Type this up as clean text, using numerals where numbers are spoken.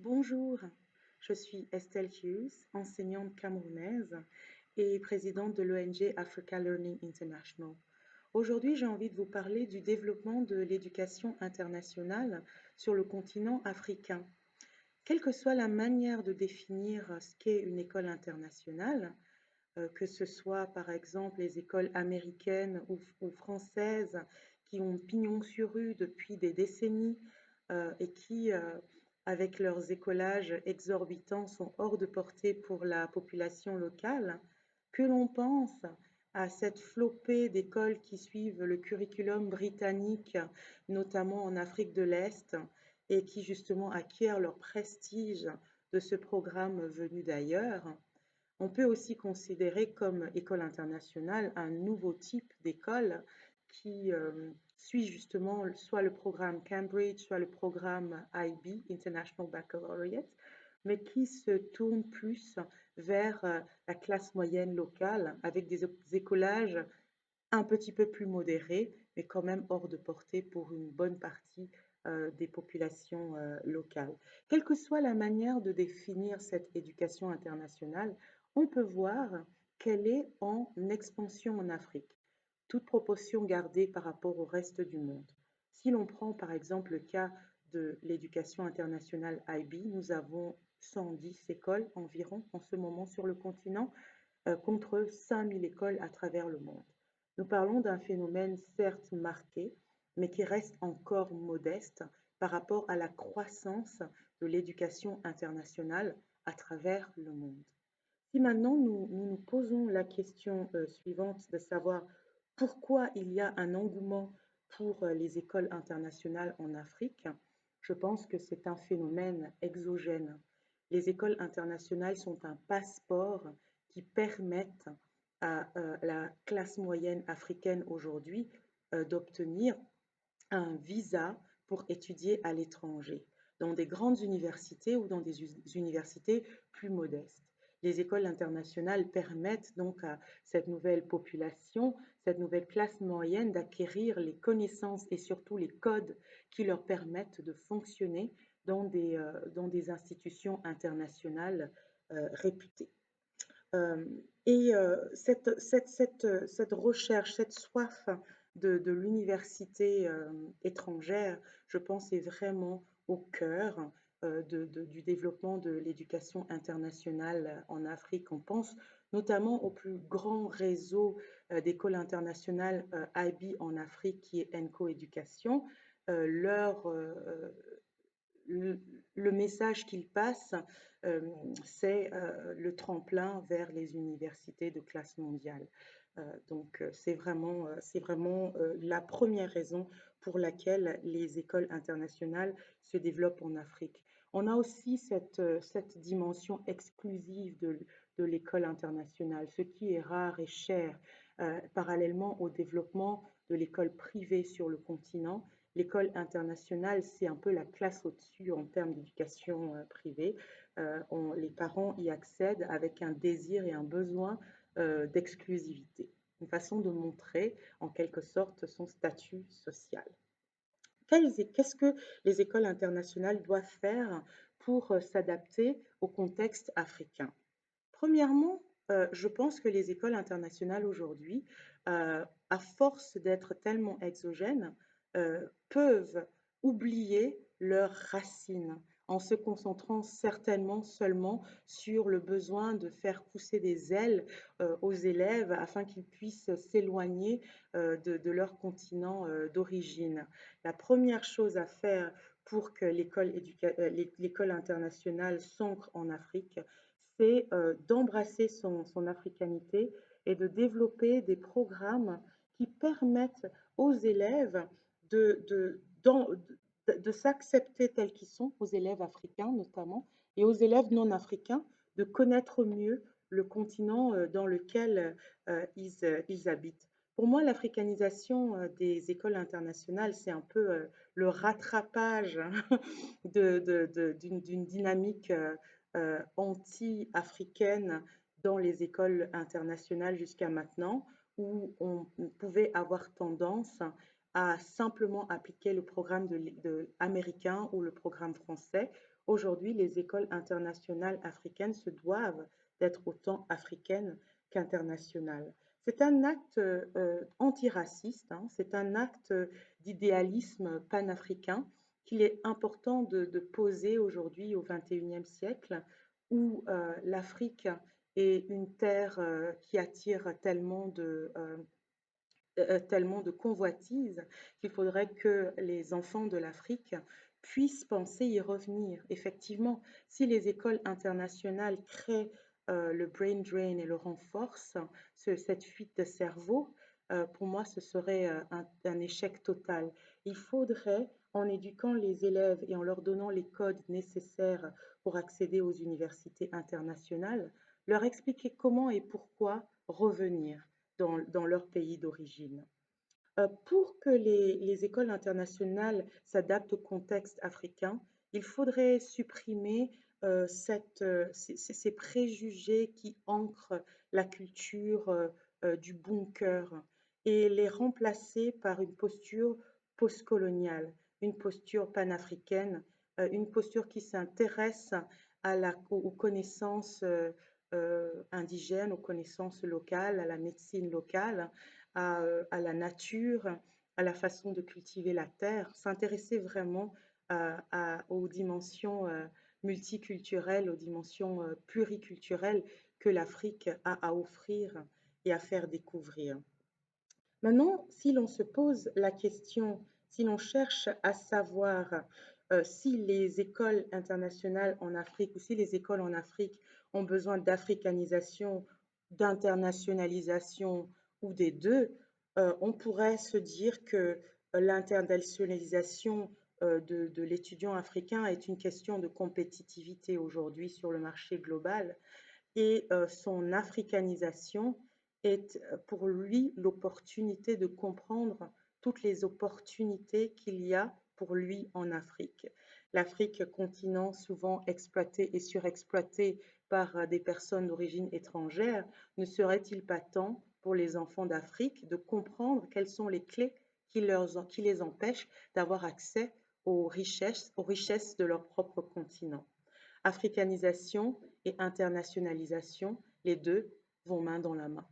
Bonjour, je suis Estelle Hughes, enseignante camerounaise et présidente de l'ONG Africa Learning International. Aujourd'hui, j'ai envie de vous parler du développement de l'éducation internationale sur le continent africain. Quelle que soit la manière de définir ce qu'est une école internationale, que ce soit par exemple les écoles américaines ou françaises qui ont pignon sur rue depuis des décennies et qui, avec leurs écolages exorbitants, sont hors de portée pour la population locale, que l'on pense à cette flopée d'écoles qui suivent le curriculum britannique, notamment en Afrique de l'Est, et qui justement acquièrent leur prestige de ce programme venu d'ailleurs. On peut aussi considérer comme école internationale un nouveau type d'école qui suit justement soit le programme Cambridge, soit le programme IB, International Baccalaureate, mais qui se tourne plus vers la classe moyenne locale avec des écolages un petit peu plus modérés, mais quand même hors de portée pour une bonne partie des populations locales. Quelle que soit la manière de définir cette éducation internationale, on peut voir qu'elle est en expansion en Afrique, toute proportion gardée par rapport au reste du monde. Si l'on prend par exemple le cas de l'éducation internationale IB, nous avons 110 écoles environ en ce moment sur le continent, contre 5000 écoles à travers le monde. Nous parlons d'un phénomène certes marqué, mais qui reste encore modeste par rapport à la croissance de l'éducation internationale à travers le monde. Si maintenant nous posons la question suivante de savoir pourquoi il y a un engouement pour les écoles internationales en Afrique, je pense que c'est un phénomène exogène. Les écoles internationales sont un passeport qui permettent à la classe moyenne africaine aujourd'hui d'obtenir un visa pour étudier à l'étranger, dans des grandes universités ou dans des universités plus modestes. Les écoles internationales permettent donc à cette nouvelle population, cette nouvelle classe moyenne d'acquérir les connaissances et surtout les codes qui leur permettent de fonctionner dans des institutions internationales réputées. Cette recherche, cette soif de l'université étrangère, je pense, est vraiment au cœur du développement de l'éducation internationale en Afrique. On pense notamment au plus grand réseau d'écoles internationales IB en Afrique, qui est ENCO Éducation. Leur le message qu'ils passent, c'est le tremplin vers les universités de classe mondiale. Donc, c'est vraiment la première raison pour laquelle les écoles internationales se développent en Afrique. On a aussi cette dimension exclusive de l'école internationale, ce qui est rare et cher, parallèlement au développement de l'école privée sur le continent. L'école internationale, c'est un peu la classe au-dessus en termes d'éducation privée. Les parents y accèdent avec un désir et un besoin d'exclusivité, une façon de montrer en quelque sorte son statut social. Qu'est-ce que les écoles internationales doivent faire pour s'adapter au contexte africain? Premièrement, je pense que les écoles internationales aujourd'hui, à force d'être tellement exogènes, peuvent oublier leurs racines en se concentrant certainement seulement sur le besoin de faire pousser des ailes aux élèves afin qu'ils puissent s'éloigner de leur continent d'origine. La première chose à faire pour que l'école internationale s'ancre en Afrique, c'est d'embrasser son africanité et de développer des programmes qui permettent aux élèves de, de, d'en- de s'accepter tels qu'ils sont, aux élèves africains notamment, et aux élèves non africains, de connaître mieux le continent dans lequel ils habitent. Pour moi, l'africanisation des écoles internationales, c'est un peu le rattrapage d'une dynamique anti-africaine dans les écoles internationales jusqu'à maintenant, où on pouvait avoir tendance à simplement appliquer le programme américain ou le programme français. Aujourd'hui, les écoles internationales africaines se doivent d'être autant africaines qu'internationales. C'est un acte antiraciste, hein, c'est un acte d'idéalisme panafricain qu'il est important de poser aujourd'hui au XXIe siècle, où l'Afrique est une terre qui attire tellement de convoitises qu'il faudrait que les enfants de l'Afrique puissent penser y revenir. Effectivement, si les écoles internationales créent le brain drain et le renforcent, cette fuite de cerveau, pour moi, ce serait un échec total. Il faudrait, en éduquant les élèves et en leur donnant les codes nécessaires pour accéder aux universités internationales, leur expliquer comment et pourquoi revenir dans leur pays d'origine. Pour que les écoles internationales s'adaptent au contexte africain, il faudrait supprimer ces préjugés qui ancrent la culture du bunker et les remplacer par une posture postcoloniale, une posture panafricaine, une posture qui s'intéresse aux connaissances indigènes, aux connaissances locales, à la médecine locale, à la nature, à la façon de cultiver la terre, s'intéresser vraiment aux dimensions multiculturelles, aux dimensions pluriculturelles que l'Afrique a à offrir et à faire découvrir. Maintenant, si l'on se pose la question, si l'on cherche à savoir si les écoles internationales en Afrique ou si les écoles en Afrique ont besoin d'africanisation, d'internationalisation ou des deux, on pourrait se dire que l'internationalisation de l'étudiant africain est une question de compétitivité aujourd'hui sur le marché global et son africanisation est pour lui l'opportunité de comprendre toutes les opportunités qu'il y a pour lui en Afrique. L'Afrique, continent souvent exploité et surexploité par des personnes d'origine étrangère, ne serait-il pas temps pour les enfants d'Afrique de comprendre quelles sont les clés qui les empêchent d'avoir accès aux richesses de leur propre continent? Africanisation et internationalisation, les deux vont main dans la main.